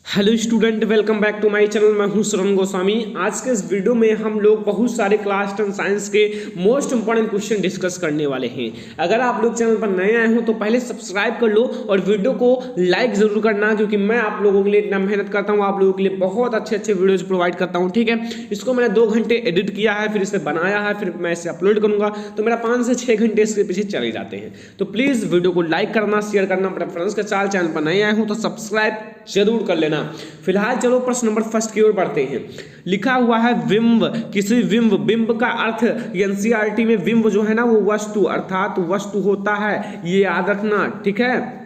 Hello student, welcome back to my channel. मैं हूं शरण गोस्वामी। आज के इस वीडियो में हम लोग बहुत सारे क्लास 10 साइंस के मोस्ट इंपॉर्टेंट क्वेश्चन डिस्कस करने वाले हैं। अगर आप लोग चैनल पर नए आए हो तो पहले सब्सक्राइब कर लो और वीडियो को लाइक जरूर करना, क्योंकि मैं आप लोगों के लिए इतना मेहनत करता हूं, आप लोगों के लिए बहुत अच्छे अच्छे वीडियोज प्रोवाइड करता हूँ। ठीक है, इसको मैंने 2 घंटे एडिट किया है, फिर इसे बनाया है, फिर मैं इसे अपलोड करूंगा, तो मेरा 5 से 6 घंटे इसके पीछे चले जाते हैं। तो प्लीज़ वीडियो को लाइक करना, शेयर करना अपने फ्रेंड्स के साथ। चैनल पर नए आए हो तो सब्सक्राइब जरूर कर लेना। फिलहाल चलो प्रश्न नंबर फर्स्ट की ओर बढ़ते हैं। लिखा हुआ है बिंब। किसी बिंब का अर्थ एनसीईआरटी में बिंब जो है ना वो वस्तु अर्थात वस्तु होता है, ये याद रखना। ठीक है,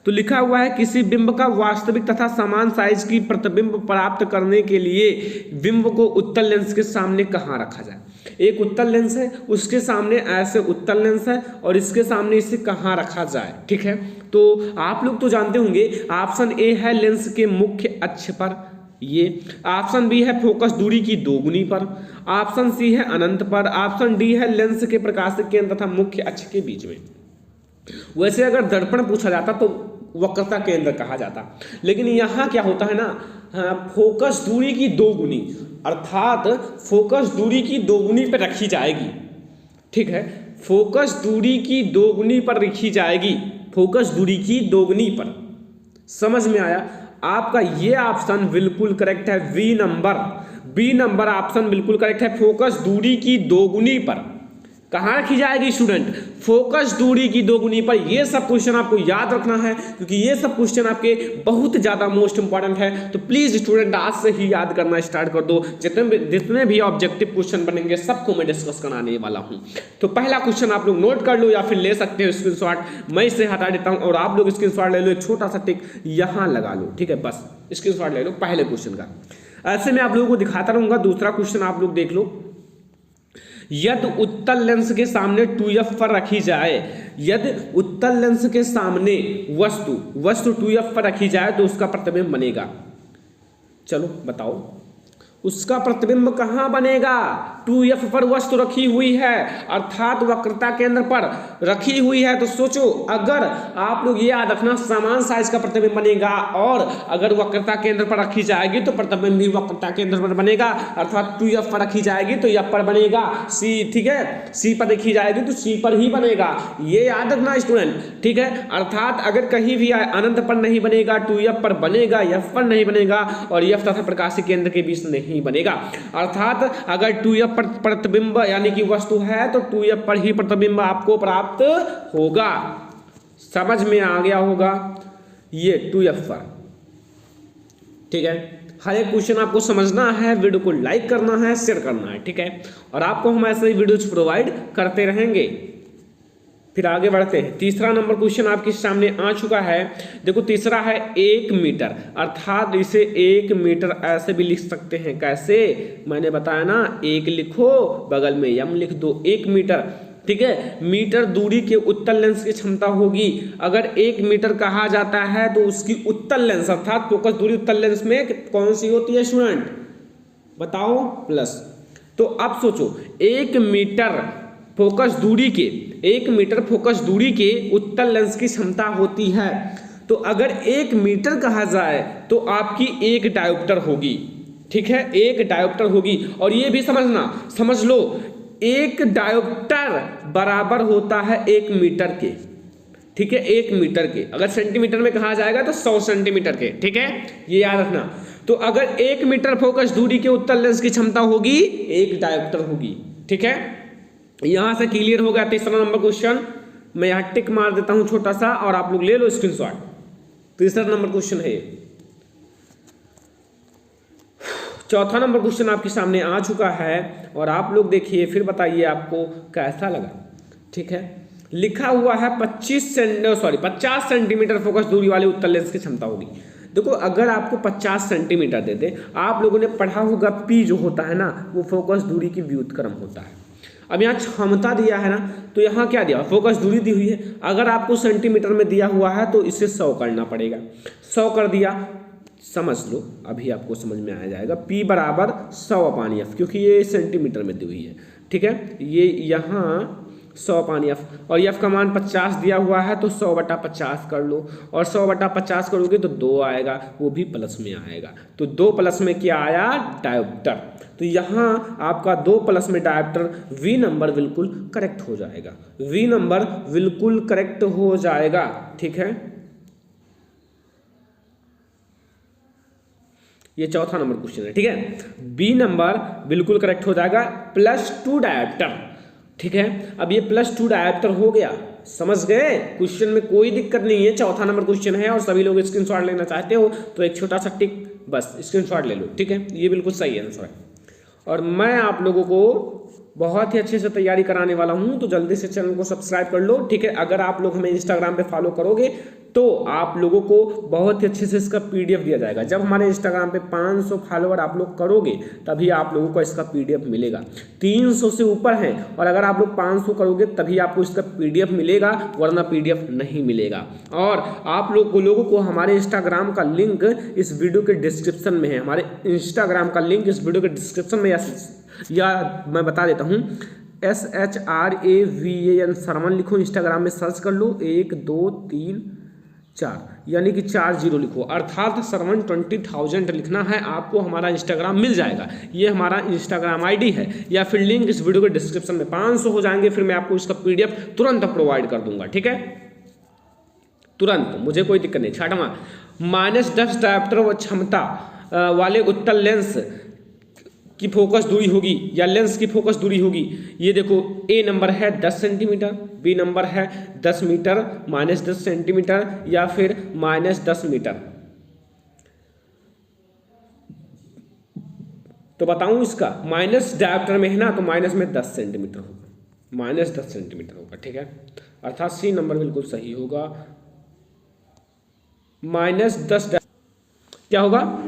तो लिखा हुआ है किसी बिंब का वास्तविक तथा समान साइज की प्रतिबिंब प्राप्त करने के लिए बिंब को उत्तल लेंस के सामने कहाँ रखा जाए। एक उत्तल लेंस है, उसके सामने ऐसे उत्तल लेंस है और इसके सामने इसे कहाँ रखा जाए। ठीक है, तो आप लोग तो जानते होंगे, ऑप्शन ए है लेंस के मुख्य अक्ष पर, ये ऑप्शन बी है फोकस दूरी की दोगुनी पर, ऑप्शन सी है अनंत पर, ऑप्शन डी है लेंस के प्रकाशिक केंद्र तथा मुख्य अक्ष के बीच में। वैसे अगर दर्पण पूछा जाता तो वक्रता केंद्र कहा जाता, लेकिन यहाँ क्या होता है ना, फोकस दूरी की दोगुनी अर्थात फोकस दूरी की दोगुनी पर रखी जाएगी। ठीक है, फोकस दूरी की दोगुनी पर रखी जाएगी, फोकस दूरी की दोगुनी पर। समझ में आया? आपका ये ऑप्शन बिल्कुल करेक्ट है, बी नंबर ऑप्शन बिल्कुल करेक्ट है। फोकस दूरी की दोगुनी पर कहाँ रखी जाएगी स्टूडेंट? फोकस दूरी की दोगुनी पर। ये सब क्वेश्चन आपको याद रखना है, क्योंकि ये सब क्वेश्चन आपके बहुत ज़्यादा मोस्ट इंपॉर्टेंट है। तो प्लीज़ स्टूडेंट आज से ही याद करना स्टार्ट कर दो। जितने भी ऑब्जेक्टिव क्वेश्चन बनेंगे सबको मैं डिस्कस कराने वाला हूँ। तो पहला क्वेश्चन आप लोग नोट कर लो या फिर ले सकते हो स्क्रीनशॉट। मैं इसे हटा देता हूँ और आप लोग स्क्रीनशॉट ले लो, एक छोटा सा टिक यहाँ लगा लो। ठीक है, बस स्क्रीनशॉट ले लो पहले क्वेश्चन का। ऐसे मैं आप लोगों को दिखाता रहूँगा। दूसरा क्वेश्चन आप लोग देख लो। यदि उत्तल लेंस के सामने 2f पर रखी जाए, यदि उत्तल लेंस के सामने वस्तु 2f पर रखी जाए तो उसका प्रतिबिंब बनेगा। चलो बताओ, उसका प्रतिबिंब कहाँ बनेगा? 2f पर वस्तु रखी हुई है अर्थात वक्रता केंद्र पर रखी हुई है। तो सोचो, अगर आप लोग ये याद रखना, समान साइज का प्रतिबिंब बनेगा और अगर वक्रता केंद्र पर रखी जाएगी तो प्रतिबिंब भी वक्रता केंद्र पर बनेगा अर्थात 2f पर रखी जाएगी तो f पर बनेगा c। ठीक है, c पर रखी जाएगी तो c पर ही बनेगा, ये याद रखना स्टूडेंट। ठीक है, अर्थात अगर कहीं भी अनंत पर नहीं बनेगा, 2f पर बनेगा, f पर नहीं बनेगा और f तथा प्रकाशिक केंद्र के बीच नहीं बनेगा। अर्थात अगर 2f पर प्रतिबिंब यानी कि वस्तु है तो 2f पर ही प्रतिबिंब आपको प्राप्त होगा। समझ में आ गया होगा ये 2f पर। ठीक है, हर एक क्वेश्चन आपको समझना है, वीडियो को लाइक करना है, शेयर करना है। ठीक है, और आपको हम ऐसे ही वीडियोज प्रोवाइड करते रहेंगे। फिर आगे बढ़ते हैं। तीसरा नंबर क्वेश्चन आपके सामने आ चुका है। देखो, तीसरा है 1 मीटर अर्थात इसे 1 मीटर ऐसे भी लिख सकते हैं। कैसे? मैंने बताया ना, 1 लिखो, बगल में m लिख दो, 1 मीटर। ठीक है, मीटर दूरी के उत्तल लेंस की क्षमता होगी। अगर 1 मीटर कहा जाता है तो उसकी उत्तल लेंस अर्थात फोकस दूरी उत्तल लेंस में कौन सी होती है स्टूडेंट? बताओ, प्लस। तो अब सोचो, 1 मीटर फोकस दूरी के उत्तल लेंस की क्षमता होती है। तो अगर 1 मीटर कहा जाए तो आपकी 1 डायोप्टर होगी। ठीक है, 1 डायोप्टर होगी। और ये भी समझ लो, 1 डायोप्टर बराबर होता है 1 मीटर के। ठीक है, 1 मीटर के। अगर सेंटीमीटर में कहा जाएगा तो 100 सेंटीमीटर के। ठीक है, ये याद रखना। तो अगर 1 मीटर फोकस दूरी के उत्तल लेंस की क्षमता होगी, 1 डायोप्टर होगी। ठीक है, यहां से क्लियर हो गया तीसरा नंबर क्वेश्चन। मैं यहां टिक मार देता हूं छोटा सा और आप लोग ले लो स्क्रीनशॉट। तीसरा नंबर क्वेश्चन है। चौथा नंबर क्वेश्चन आपके सामने आ चुका है और आप लोग देखिए, फिर बताइए आपको कैसा लगा। ठीक है, लिखा हुआ है 50 सेंटीमीटर फोकस दूरी वाले उत्तल लेंस की क्षमता होगी। देखो, अगर आपको 50 सेंटीमीटर दे दे, आप लोगों ने पढ़ा होगा P जो होता है ना वो फोकस दूरी की व्युत्क्रम होता है। अब यहाँ क्षमता दिया है ना, तो यहाँ क्या दिया? फोकस दूरी दी हुई है। अगर आपको सेंटीमीटर में दिया हुआ है तो इसे 100 करना पड़ेगा। 100 कर दिया, समझ लो, अभी आपको समझ में आ जाएगा। P बराबर 100/f, क्योंकि ये सेंटीमीटर में दी हुई है। ठीक है, ये यहाँ 100 पानी एफ, और एफ का मान 50 दिया हुआ है तो 100/50 कर लो, और 100/50 करोगे तो 2 आएगा, वो भी प्लस में आएगा। तो 2 प्लस में क्या आया? डायोप्टर। तो यहाँ आपका 2 प्लस में डायोप्टर, वी नंबर बिल्कुल करेक्ट हो जाएगा, वी नंबर बिल्कुल करेक्ट हो जाएगा। ठीक है, ये चौथा नंबर क्वेश्चन है। ठीक है, बी नंबर बिल्कुल करेक्ट हो जाएगा, +2 डायोप्टर। ठीक है, अब ये +2 डायोप्टर हो गया, समझ गए? क्वेश्चन में कोई दिक्कत नहीं है, चौथा नंबर क्वेश्चन है और सभी लोग स्क्रीनशॉट लेना चाहते हो तो एक छोटा सा टिक बस स्क्रीनशॉट ले लो। ठीक है, ये बिल्कुल सही आंसर है और मैं आप लोगों को बहुत ही अच्छे से तैयारी कराने वाला हूं, तो जल्दी से चैनल को सब्सक्राइब कर लो। ठीक है, अगर आप लोग हमें इंस्टाग्राम पे फॉलो करोगे तो आप लोगों को बहुत ही अच्छे से इसका पीडीएफ दिया जाएगा। जब हमारे इंस्टाग्राम पे 500 फॉलोअर आप लोग करोगे तभी आप लोगों को इसका पीडीएफ मिलेगा। 300 से ऊपर है और अगर आप लोग 500 करोगे तभी आपको इसका पीडीएफ मिलेगा, वरना पीडीएफ नहीं मिलेगा। और आप लोगों को हमारे इंस्टाग्राम का लिंक इस वीडियो के डिस्क्रिप्शन में है, हमारे इंस्टाग्राम का लिंक इस वीडियो के डिस्क्रिप्शन में, या मैं बता देता हूँ, SHRAVAN शर्मन लिखो, इंस्टाग्राम में सर्च कर लो, 1 2 3 4 यानी कि 4 0 लिखो, अर्थात शर्मन 20,000 लिखना है, आपको हमारा इंस्टाग्राम मिल जाएगा। ये हमारा इंस्टाग्राम आईडी है, या फिर लिंक इस वीडियो के डिस्क्रिप्शन में। 500 हो जाएंगे फिर मैं आपको इसका पीडीएफ तुरंत प्रोवाइड कर दूंगा। ठीक है, तुरंत, मुझे कोई दिक्कत नहीं। छठवां, -10 डायोप्टर व क्षमता वाले उत्तल लेंस की फोकस दूरी होगी या लेंस की फोकस दूरी होगी। ये देखो, ए नंबर है 10 सेंटीमीटर, बी नंबर है 10 मीटर, -10 सेंटीमीटर या फिर -10 मीटर। तो बताऊं इसका, माइनस डायोप्टर में है ना, तो माइनस में 10 सेंटीमीटर होगा, -10 सेंटीमीटर होगा। ठीक है, अर्थात सी नंबर बिल्कुल सही होगा, -10 क्या होगा,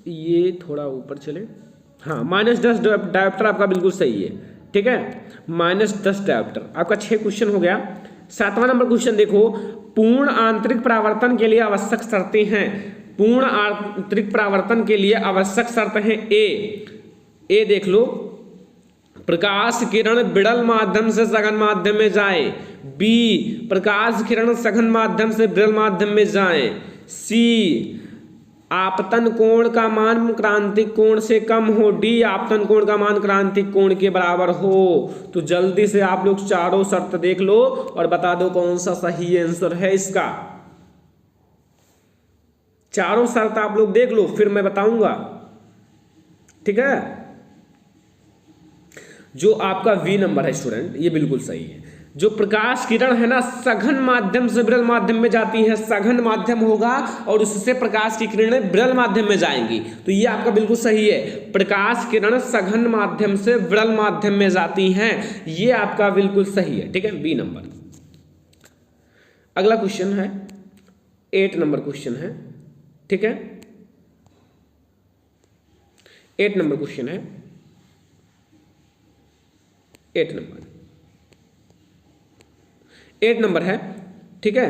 ये थोड़ा ऊपर चले, हाँ, -10 डायोप्टर आपका बिल्कुल सही है। ठीक है, -10 डायोप्टर आपका 6 क्वेश्चन हो गया। 7वां नंबर क्वेश्चन देखो, पूर्ण आंतरिक परावर्तन के लिए आवश्यक शर्तें हैं। पूर्ण आंतरिक परावर्तन के लिए आवश्यक शर्त है, ए देख लो, प्रकाश किरण विरल माध्यम से सघन माध्यम में जाए, बी प्रकाश किरण सघन माध्यम से विरल माध्यम में जाए, सी आपतन कोण का मान क्रांतिक कोण से कम हो, डी आपतन कोण का मान क्रांतिक कोण के बराबर हो। तो जल्दी से आप लोग चारों शर्त देख लो और बता दो कौन सा सही आंसर है इसका। चारों शर्त आप लोग देख लो, फिर मैं बताऊंगा। ठीक है, जो आपका वी नंबर है स्टूडेंट, ये बिल्कुल सही है। जो प्रकाश किरण है ना, सघन माध्यम से विरल माध्यम में जाती है, सघन माध्यम होगा और उससे प्रकाश की किरणें विरल माध्यम में जाएंगी, तो ये आपका बिल्कुल सही है। प्रकाश किरण सघन माध्यम से विरल माध्यम में जाती हैं, ये आपका बिल्कुल सही है। ठीक है, बी नंबर। अगला क्वेश्चन है 8 नंबर क्वेश्चन है। ठीक है, 8 नंबर क्वेश्चन है, 8 नंबर है। ठीक है,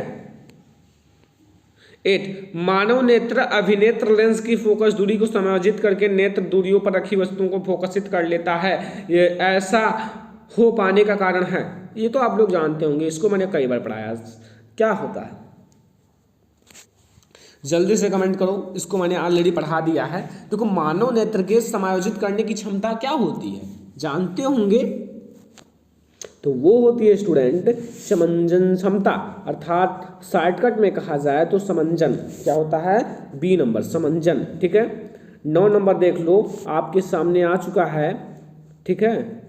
8, मानव नेत्र अभिनेत्र लेंस की फोकस दूरी को समायोजित करके नेत्र दूरियों पर रखी वस्तुओं को फोकसित कर लेता है। ये ऐसा हो पाने का कारण है, ये तो आप लोग जानते होंगे, इसको मैंने कई बार पढ़ाया। क्या होता है, जल्दी से कमेंट करो, इसको मैंने ऑलरेडी पढ़ा दिया है। देखो, मानव नेत्र के समायोजित करने की क्षमता क्या होती है, जानते होंगे, तो वो होती है स्टूडेंट समंजन क्षमता, अर्थात शॉर्टकट में कहा जाए तो समंजन। क्या होता है, बी नंबर, समंजन। ठीक है, 9 नंबर देख लो, आपके सामने आ चुका है। ठीक है,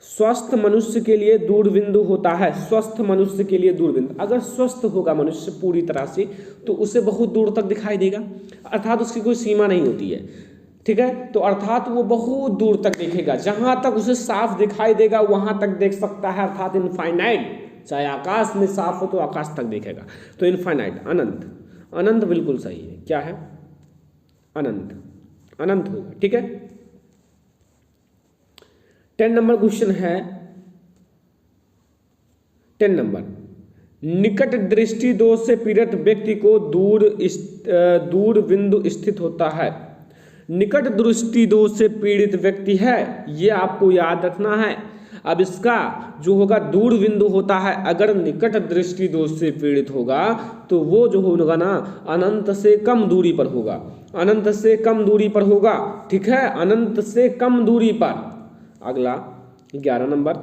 स्वस्थ मनुष्य के लिए दूरबिंदु होता है, स्वस्थ मनुष्य के लिए दूरबिंदु, अगर स्वस्थ होगा मनुष्य पूरी तरह से तो उसे बहुत दूर तक दिखाई देगा, अर्थात उसकी कोई सीमा नहीं होती है। ठीक है, तो अर्थात वो बहुत दूर तक देखेगा, जहां तक उसे साफ दिखाई देगा वहां तक देख सकता है, अर्थात इनफाइनाइट। चाहे आकाश में साफ हो तो आकाश तक देखेगा, तो इनफाइनाइट, अनंत। अनंत बिल्कुल सही है, क्या है, अनंत, अनंत होगा। ठीक है, 10 नंबर क्वेश्चन है, 10 नंबर, निकट दृष्टि दोष से पीड़ित व्यक्ति को दूर बिंदु स्थित होता है। निकट दृष्टि दोष से पीड़ित व्यक्ति है, ये आपको याद रखना है। अब इसका जो होगा दूर बिंदु होता है, अगर निकट दृष्टि दोष से पीड़ित होगा तो वो जो होगा ना अनंत से कम दूरी पर होगा, अनंत से कम दूरी पर होगा, ठीक है, अनंत से कम दूरी पर। अगला 11 नंबर,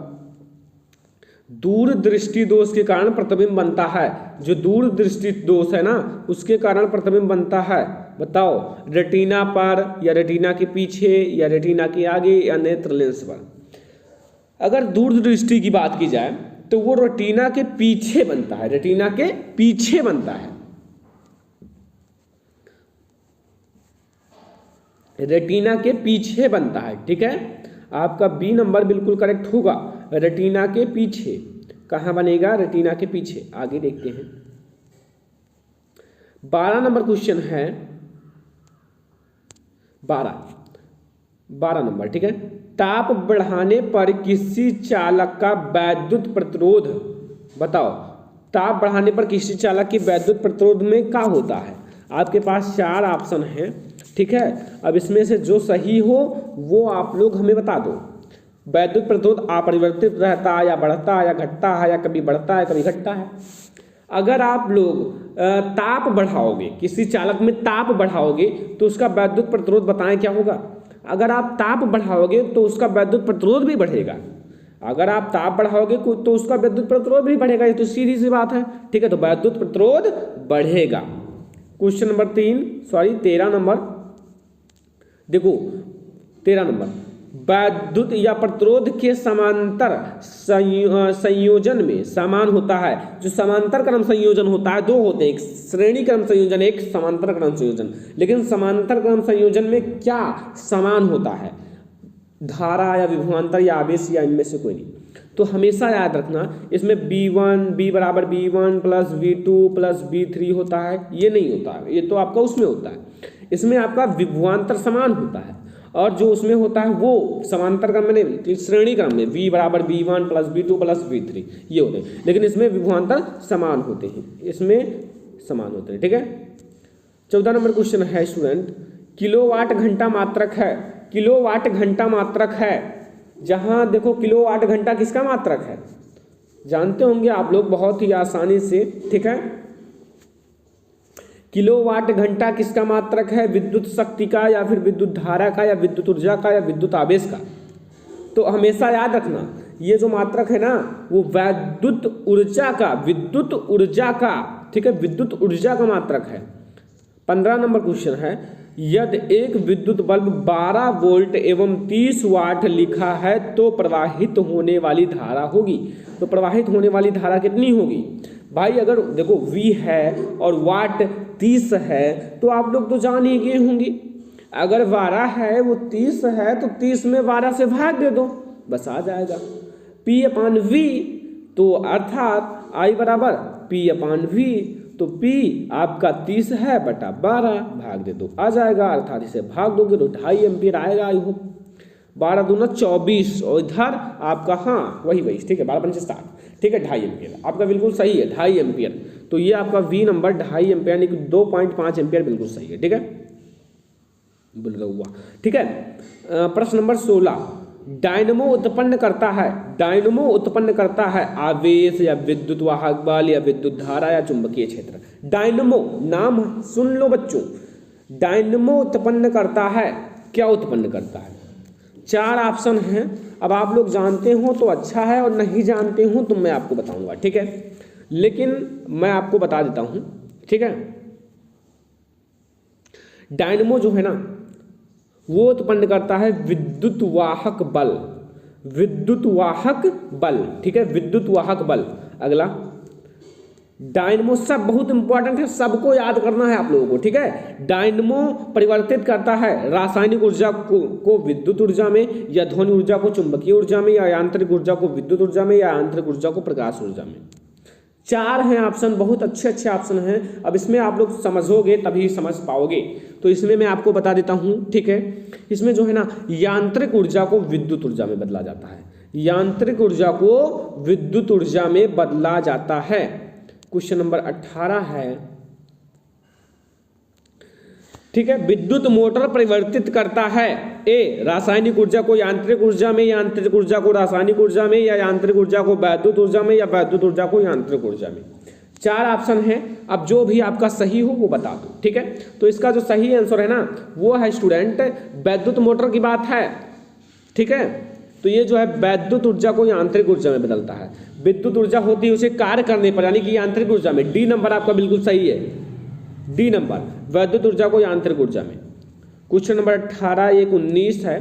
दूर दृष्टि दोष के कारण प्रतिबिंब बनता है। जो दूर दृष्टि दोष है ना उसके कारण प्रतिबिंब बनता है। बताओ, रेटिना पर या रेटिना के पीछे या रेटिना के आगे या नेत्र लेंस पर। अगर दूर दृष्टि की बात की जाए तो वो रेटिना के पीछे बनता है, रेटिना के पीछे बनता है, रेटिना के पीछे बनता है, ठीक है। आपका बी नंबर बिल्कुल करेक्ट होगा, रेटिना के पीछे। कहाँ बनेगा? रेटिना के पीछे। आगे देखते हैं 12 नंबर क्वेश्चन है, 12 नंबर, ठीक है। ताप बढ़ाने पर किसी चालक का वैद्युत प्रतिरोध, बताओ, ताप बढ़ाने पर किसी चालक की वैद्युत प्रतिरोध में क्या होता है? आपके पास 4 ऑप्शन हैं, ठीक है। अब इसमें से जो सही हो वो आप लोग हमें बता दो। वैद्युत प्रतिरोध अपरिवर्तित रहता है या बढ़ता है या घटता है या कभी बढ़ता है कभी घटता है। अगर आप लोग ताप बढ़ाओगे, किसी चालक में ताप बढ़ाओगे तो उसका वैद्युत प्रतिरोध बताएं क्या होगा। अगर आप ताप बढ़ाओगे तो उसका वैद्युत प्रतिरोध भी बढ़ेगा, अगर आप ताप बढ़ाओगे तो उसका वैद्युत प्रतिरोध भी बढ़ेगा, ये तो सीधी सी बात है, ठीक है। तो वैद्युत प्रतिरोध बढ़ेगा। क्वेश्चन नंबर 13 नंबर देखो, 13 नंबर, वैद्युत या प्रतिरोध के समांतर संयोजन में समान होता है। जो समांतर क्रम संयोजन होता है, 2 होते हैं, एक श्रेणी क्रम संयोजन, एक समांतर क्रम संयोजन। लेकिन समांतर क्रम संयोजन में क्या समान होता है? धारा या विभवांतर या आवेश या इनमें से कोई नहीं। तो हमेशा याद रखना, इसमें B बराबर B1 plus V2 plus V3 होता है, ये नहीं होता है, ये तो आपका उसमें होता है। इसमें आपका विभवांतर समान होता है और जो उसमें होता है वो समांतर क्रम में नहीं, श्रेणी क्रम में V बराबर B1 plus B2 plus V3 ये होते हैं। लेकिन इसमें विभवांतर समान होते हैं, इसमें समान होते हैं, ठीक है। 14 नंबर क्वेश्चन है स्टूडेंट, किलोवाट घंटा मात्रक है, किलोवाट घंटा मात्रक है। जहां देखो किलोवाट घंटा किसका मात्रक है जानते होंगे आप लोग बहुत ही आसानी से, ठीक है। किलोवाट घंटा किसका मात्रक है? विद्युत शक्ति का या फिर विद्युत धारा का या विद्युत ऊर्जा का या विद्युत आवेश का। तो हमेशा याद रखना ये जो मात्रक है ना वो विद्युत ऊर्जा का, विद्युत ऊर्जा का, ठीक है, विद्युत ऊर्जा का मात्रक है। 15 नंबर क्वेश्चन है, यदि एक विद्युत बल्ब 12 वोल्ट एवं 30 वाट लिखा है तो प्रवाहित होने वाली धारा होगी। तो प्रवाहित होने वाली धारा कितनी होगी भाई? अगर देखो V है और वाट 30 है तो आप लोग तो जान ही गए होंगे। अगर 12 है वो 30 है तो 30 में 12 से भाग दे दो, बस आ जाएगा P/V। तो अर्थात I बराबर P/V। तो P आपका 30 है बटा 12, भाग दे दो, आ जाएगा। अर्थात इसे भाग दोगे तो 2.5 एम्पियर आएगा। आई होप 12 दूना 24 और इधर आपका हाँ वही ठीक है 12 पंचे 60, ठीक है 2.5 एम्पियर आपका बिल्कुल सही है, 2.5 एम्पियर। तो ये आपका V नंबर 2.5 एम्पियर यानी कि 2.5 एम्पियर बिल्कुल सही है, ठीक है, बोल हुआ, ठीक है। प्रश्न नंबर 16, डायनमो उत्पन्न करता है, डायनमो उत्पन्न करता है आवेश या विद्युत वाहक बल या विद्युत धारा या चुंबकीय क्षेत्र। डायनमो नाम सुन लो बच्चों, डायनमो उत्पन्न करता है, क्या उत्पन्न करता है? 4 ऑप्शन हैं। अब आप लोग जानते हो तो अच्छा है और नहीं जानते हो तो मैं आपको बताऊंगा, ठीक है, लेकिन मैं आपको बता देता हूं, ठीक है। डायनमो जो है ना वो उत्पन्न करता है विद्युत वाहक बल, विद्युत वाहक बल, ठीक है, विद्युत वाहक बल। अगला डायनमो, सब बहुत इंपॉर्टेंट है, सबको याद करना है आप लोगों को, ठीक है। डायनमो परिवर्तित करता है रासायनिक ऊर्जा को विद्युत ऊर्जा में या ध्वनि ऊर्जा को चुंबकीय ऊर्जा में या यांत्रिक ऊर्जा को विद्युत ऊर्जा में या यांत्रिक ऊर्जा को प्रकाश ऊर्जा में। 4 हैं ऑप्शन, बहुत अच्छे अच्छे ऑप्शन हैं। अब इसमें आप लोग समझोगे तभी समझ पाओगे। तो इसमें मैं आपको बता देता हूं, ठीक है। इसमें जो है ना यांत्रिक ऊर्जा को विद्युत ऊर्जा में बदला जाता है, यांत्रिक ऊर्जा को विद्युत ऊर्जा में बदला जाता है। क्वेश्चन नंबर 18 है, ठीक है। विद्युत मोटर परिवर्तित करता है ए रासायनिक ऊर्जा को यांत्रिक ऊर्जा में, यांत्रिक ऊर्जा को रासायनिक ऊर्जा में, या यांत्रिक ऊर्जा को वैद्युत ऊर्जा में, या वैद्युत ऊर्जा को यांत्रिक ऊर्जा में। 4 ऑप्शन है, अब जो भी आपका सही हो वो बता दो। ठीक है, तो इसका जो सही आंसर है ना वो है स्टूडेंट वैद्युत मोटर की बात है। ठीक है, तो ये जो है वैद्युत ऊर्जा को यांत्रिक ऊर्जा में बदलता है। विद्युत ऊर्जा होती है उसे कार्य करने पर, यानी कि यांत्रिक ऊर्जा में। डी नंबर आपका बिल्कुल सही है, डी नंबर वैद्युत ऊर्जा को यांत्रिक ऊर्जा में। क्वेश्चन नंबर 18 एक 19 है।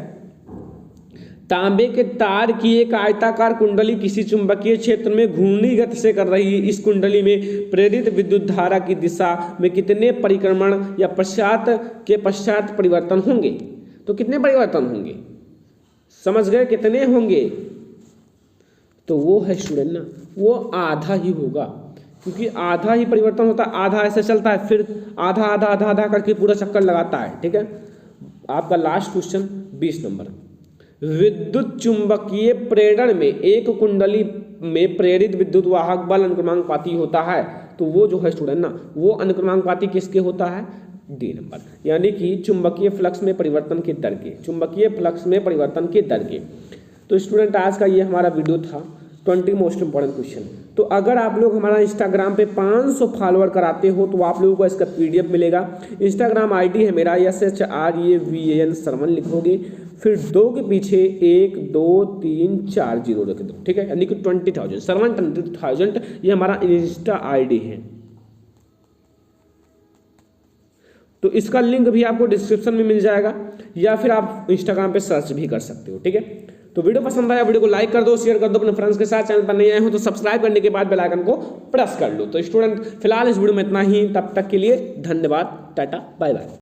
तांबे के तार की एक आयताकार कुंडली किसी चुंबकीय क्षेत्र में घूर्णी गति से कर रही है। इस कुंडली में प्रेरित विद्युत धारा की दिशा में कितने परिक्रमण या पश्चात परिवर्तन होंगे? तो कितने परिवर्तन होंगे, समझ गए कितने होंगे? तो वो है स्टूडेंट ना, वो आधा ही होगा, क्योंकि आधा ही परिवर्तन होता है। आधा ऐसे चलता है, फिर आधा आधा आधा आधा करके पूरा चक्कर लगाता है। ठीक है, आपका लास्ट क्वेश्चन 20 नंबर। विद्युत चुंबकीय प्रेरण में एक कुंडली में प्रेरित विद्युत वाहक बल अनुक्रमांकपाती होता है। तो वो जो है स्टूडेंट ना, वो अनुक्रमांकपाती किसके होता है? डी नंबर, यानी कि चुंबकीय फ्लक्स में परिवर्तन के दर के, चुंबकीय फ्लक्स में परिवर्तन के दर के। तो स्टूडेंट आज का ये हमारा वीडियो था 20 मोस्ट इंपॉर्टेंट क्वेश्चन। तो अगर आप लोग हमारा इंस्टाग्राम पे 500 फॉलोअर कराते हो तो आप लोगों को इसका PDF मिलेगा। इंस्टाग्राम ID है मेरा SHRAVAN सरवन लिखोगे, फिर 2 के पीछे 1 2 3 4 0 रख दो। ठीक है, यानी कि 20,000 सरवन 20,000 ये हमारा इंस्टा ID है। तो इसका लिंक भी आपको डिस्क्रिप्शन में मिल जाएगा, या फिर आप इंस्टाग्राम पे सर्च भी कर सकते हो। ठीक है, तो वीडियो पसंद आया वीडियो को लाइक कर दो, शेयर कर दो अपने फ्रेंड्स के साथ। चैनल पर नए आए हो तो सब्सक्राइब करने के बाद बेल आइकन को प्रेस कर लो। तो स्टूडेंट फिलहाल इस वीडियो में इतना ही, तब तक के लिए धन्यवाद, टाटा बाय बाय।